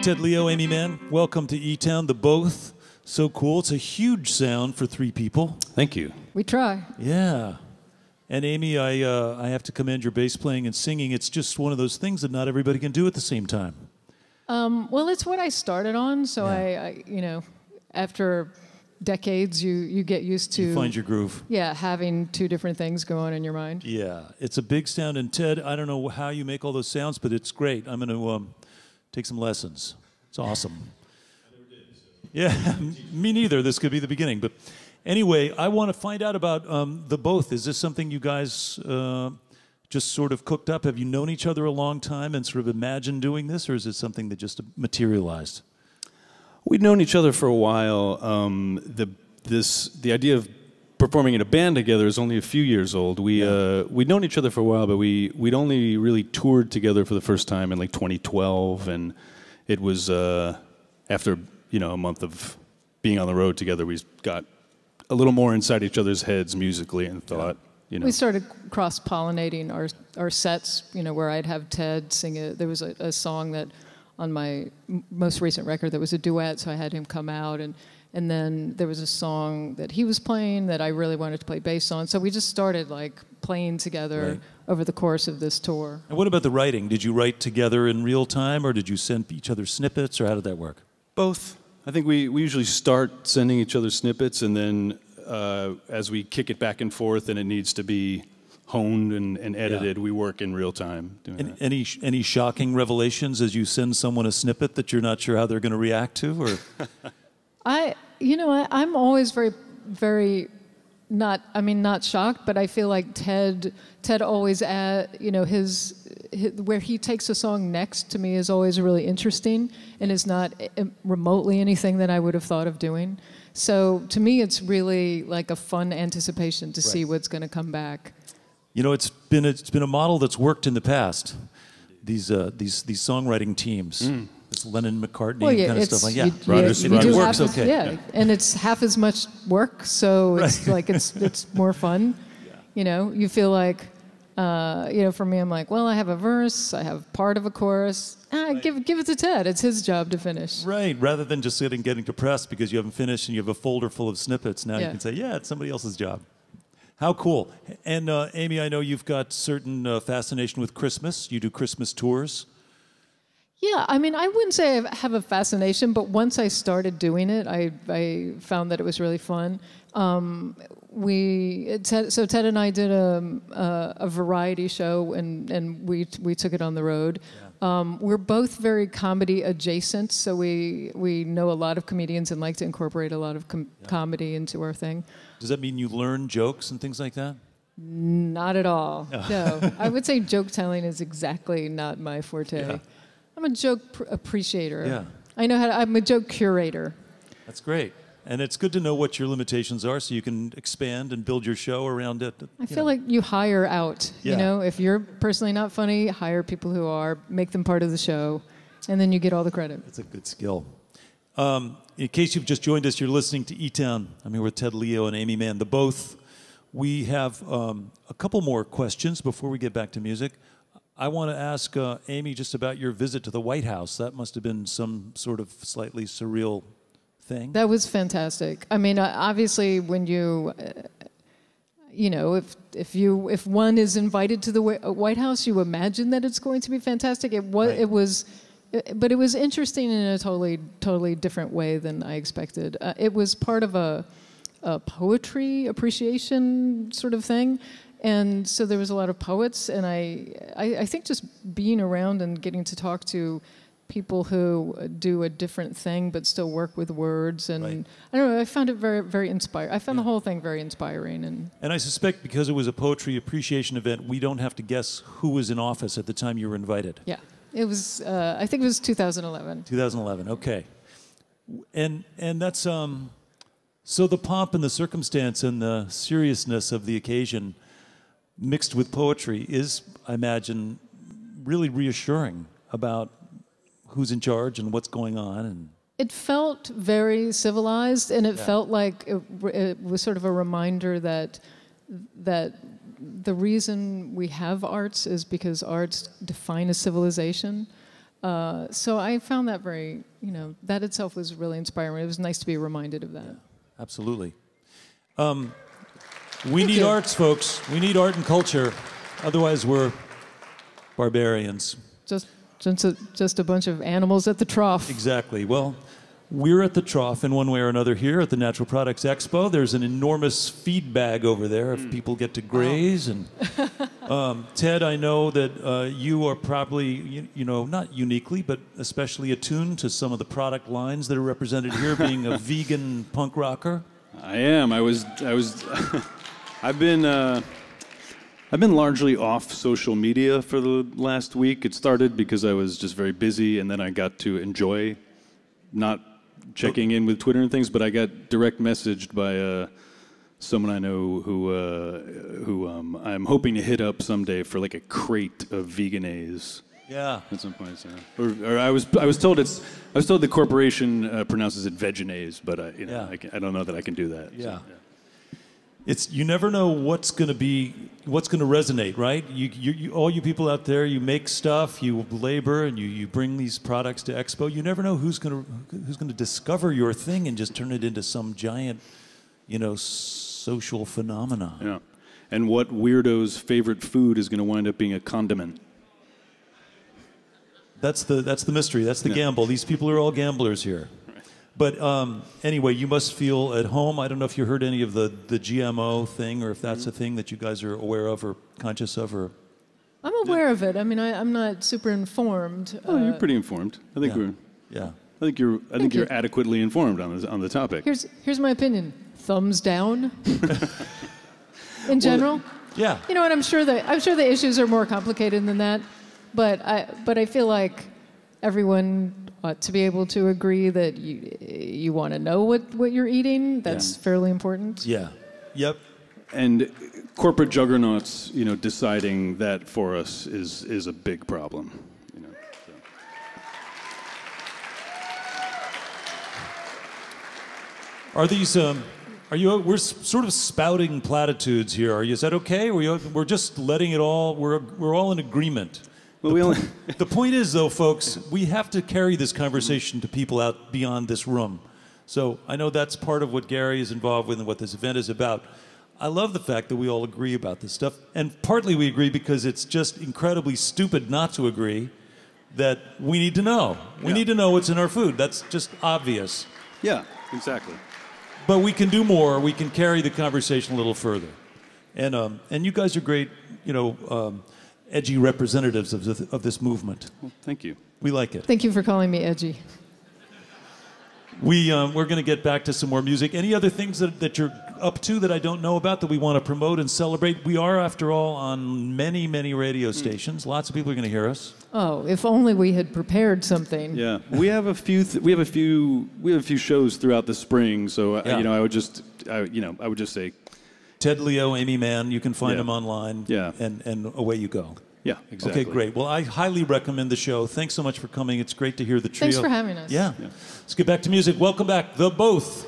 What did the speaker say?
Ted Leo, Aimee Mann. Welcome to eTown, the both. So cool. It's a huge sound for three people. Thank you. We try. Yeah. And Aimee, I have to commend your bass playing and singing. It's just one of those things that not everybody can do at the same time. Well, it's what I started on, so Yeah. I you know, after decades, you get used to... You find your groove. Yeah, having two different things go on in your mind. Yeah. It's a big sound. And Ted, I don't know how you make all those sounds, but it's great. I'm going to take some lessons. It's awesome. Yeah, me neither. This could be the beginning. But anyway, I want to find out about the both. Is this something you guys just sort of cooked up? Have you known each other a long time and sort of imagined doing this, or is it something that just materialized? We'd known each other for a while. The idea of performing in a band together is only a few years old. We'd known each other for a while, but we'd only really toured together for the first time in like 2012, and it was after a month of being on the road together, we got a little more inside each other's heads musically and thought, We started cross-pollinating our sets, where I'd have Ted sing it. There was a song that on my most recent record that was a duet, so I had him come out, and then there was a song that he was playing that I really wanted to play bass on. So we just started like playing together over the course of this tour. And what about the writing? Did you write together in real time, or did you send each other snippets, or how did that work? Both. I think we usually start sending each other snippets, and then as we kick it back and forth and it needs to be honed and edited, we work in real time doing that. Any shocking revelations as you send someone a snippet that you're not sure how they're going to react to? Or I'm always very not shocked, but I feel like Ted always where he takes a song next to me is always really interesting and is not remotely anything that I would have thought of doing. So to me, it's really like a fun anticipation to see what's going to come back. It's been a model that's worked in the past. These songwriting teams. This Lennon-McCartney kind of stuff like It works okay. Yeah, and it's half as much work, so it's like it's more fun. You feel like, for me, I'm like, well, I have a verse, I have part of a chorus. Give it to Ted. It's his job to finish. Right, rather than just getting depressed because you haven't finished and you have a folder full of snippets. Now you can say, yeah, it's somebody else's job. How cool. And Aimee, I know you've got certain fascination with Christmas. You do Christmas tours. Yeah, I wouldn't say I have a fascination, but once I started doing it, I found that it was really fun. So Ted and I did a variety show, and we took it on the road. Yeah. We're both very comedy adjacent, so we know a lot of comedians and like to incorporate a lot of comedy into our thing. Does that mean you learn jokes and things like that? Not at all. No, I would say joke telling is exactly not my forte. Yeah. I'm a joke appreciator. Yeah. I'm a joke curator. That's great. And it's good to know what your limitations are so you can expand and build your show around it. I feel like you hire out. If you're personally not funny, hire people who are, make them part of the show, and then you get all the credit. That's a good skill. In case you've just joined us, you're listening to eTown. I'm here with Ted Leo and Aimee Mann, the both. We have a couple more questions before we get back to music. I want to ask Aimee just about your visit to the White House. That must have been some sort of slightly surreal thing. That was fantastic. Obviously, when if one is invited to the White House, you imagine that it's going to be fantastic. But it was interesting in a totally different way than I expected. It was part of a poetry appreciation sort of thing. And so there was a lot of poets, and I think just being around and getting to talk to people who do a different thing but still work with words, and I don't know, I found it very, very inspiring. I found the whole thing very inspiring. And I suspect because it was a poetry appreciation event, we don't have to guess who was in office at the time you were invited. Yeah, it was, I think it was 2011. 2011, okay. And that's, so the pomp and the circumstance and the seriousness of the occasion mixed with poetry is, I imagine, really reassuring about who's in charge and what's going on. And it felt very civilized, and it felt like it was sort of a reminder that the reason we have arts is because arts define a civilization. So I found that very, that itself was really inspiring. It was nice to be reminded of that. Yeah, absolutely. We need arts, folks. We need art and culture. Otherwise, we're barbarians. Just a bunch of animals at the trough. Exactly. Well, we're at the trough in one way or another here at the Natural Products Expo. There's an enormous feed bag over there if people get to graze. Wow. And Ted, I know that you are probably, not uniquely, but especially attuned to some of the product lines that are represented here, being a vegan punk rocker. I am. I've been largely off social media for the last week. It started because I was just very busy, and then I got to enjoy not checking in with Twitter and things, but I got direct messaged by someone I know who I'm hoping to hit up someday for like a crate of Veganese. Yeah. At some point, so. Or I was told the corporation pronounces it Veganese, but I don't know that I can do that. Yeah. So, You never know what's going to resonate, right? All you people out there, you make stuff, you labor, and you bring these products to Expo. You never know who's going to discover your thing and just turn it into some giant, social phenomenon. Yeah. And what weirdo's favorite food is going to wind up being a condiment? That's the mystery. That's the gamble. These people are all gamblers here. But anyway, you must feel at home. I don't know if you heard any of the GMO thing, or if that's a thing that you guys are aware of or conscious of, or. I'm aware of it. I mean, I'm not super informed. Oh, you're pretty informed. I think we're. Yeah. I think you're adequately informed on the topic. Here's my opinion. Thumbs down. In general. Yeah. And I'm sure the issues are more complicated than that, but I feel like everyone ought to be able to agree that you want to know what you're eating. That's fairly important. Yeah. Yep. And corporate juggernauts, deciding that for us is a big problem. So. Are these? We're sort of spouting platitudes here. Is that okay? We're just letting it all. We're all in agreement. Well, the point is, though, folks, we have to carry this conversation to people out beyond this room. So I know that's part of what Gary is involved with and what this event is about. I love the fact that we all agree about this stuff. And partly we agree because it's just incredibly stupid not to agree that we need to know. We need to know what's in our food. That's just obvious. Yeah, exactly. But we can do more. We can carry the conversation a little further. And you guys are great, edgy representatives of this movement. Well, thank you. We like it. Thank you for calling me edgy. We're going to get back to some more music. Any other things that you're up to that I don't know about that we want to promote and celebrate? We are, after all, on many, many radio stations. Lots of people are going to hear us. Oh, if only we had prepared something. Yeah, we have a few shows throughout the spring. So I would just say, Ted Leo, Aimee Mann. You can find them online. Yeah. And away you go. Yeah, exactly. Okay, great. Well, I highly recommend the show. Thanks so much for coming. It's great to hear the trio. Thanks for having us. Yeah. Let's get back to music. Welcome back, The Both.